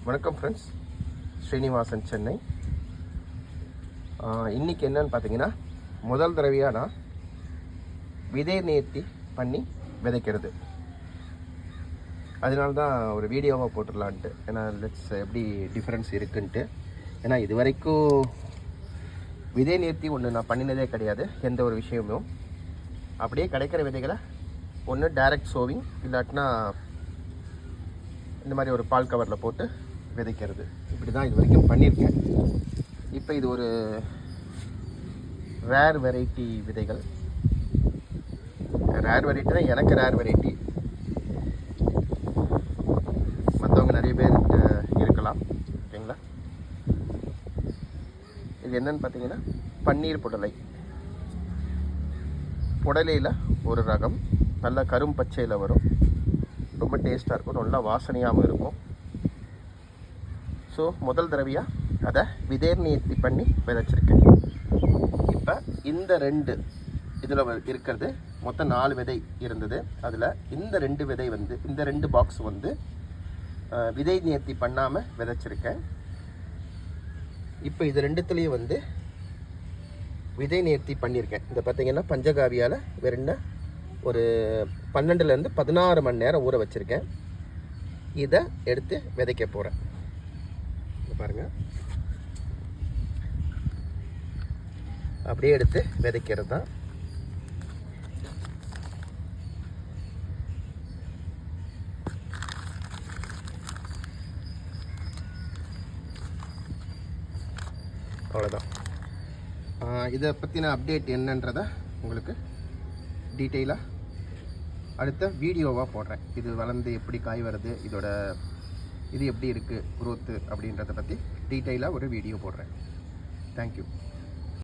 வணக்கம் ஃப்ரெண்ட்ஸ், ஸ்ரீனிவாசன் சென்னை. இன்றைக்கி என்னன்னு பார்த்தீங்கன்னா, முதல் தடவையாக நான் விதை நேர்த்தி பண்ணி விதைக்கிறது. அதனால தான் ஒரு வீடியோவாக போட்டுடலான்ட்டு. ஏன்னா எப்படி டிஃப்ரென்ஸ் இருக்குன்ட்டு. ஏன்னா இது வரைக்கும் விதை நேர்த்தி ஒன்று நான் பண்ணினதே கிடையாது. எந்த ஒரு விஷயமும் அப்படியே கிடைக்கிற விதைகளை ஒன்று டைரக்ட் சோவிங், இல்லாட்டினா இந்த மாதிரி ஒரு பால் கவரில் போட்டு விதைக்கிறது. இப்படி தான் இது வரைக்கும் பண்ணியிருக்கேன். இப்போ இது ஒரு ரேர் வெரைட்டி விதைகள். ரேர் வெரைட்டி தான், எனக்கு ரேர் வெரைட்டி. மற்றவங்க நிறைய பேர் இருக்கலாம். ஓகேங்களா? இது என்னன்னு பார்த்தீங்கன்னா, பன்னீர் புடலை. புடலையில் ஒரு ரகம் நல்ல கரும் பச்சையில் வரும். ரொம்ப டேஸ்ட்டாக இருக்கும், நல்லா வாசனையாகவும் இருக்கும். ஸோ முதல் தடவையாக அதை விதைர் நேர்த்தி பண்ணி விதைச்சிருக்கேன். இப்போ இந்த ரெண்டு இதில் இருக்கிறது மொத்தம் 4 விதை இருந்தது. அதில் இந்த 2 விதை இந்த 2 பாக்ஸ் விதை நேர்த்தி பண்ணாமல் விதைச்சிருக்கேன். இப்போ இது ரெண்டுத்துலேயும் விதை நேர்த்தி பண்ணியிருக்கேன். இந்த பார்த்தீங்கன்னா பஞ்சகாவியால் வெறும் ஒரு 12லேருந்து 16 மணி நேரம் ஊற வச்சுருக்கேன். இதை எடுத்து விதைக்க போகிறேன். பாருங்கள், அப்படியே எடுத்து விதைக்கிறது தான். அவ்வளோதான். இதை பற்றின அப்டேட் என்னன்றதை உங்களுக்கு டீட்டெயிலாக அடுத்த வீடியோவாக போடுறேன். இது வளர்ந்து எப்படி காய் வருது, இது எப்படி இருக்குது குரோத்து அப்படின்றத பற்றி டீட்டெயிலாக ஒரு வீடியோ போடுறேன். தேங்க்யூ.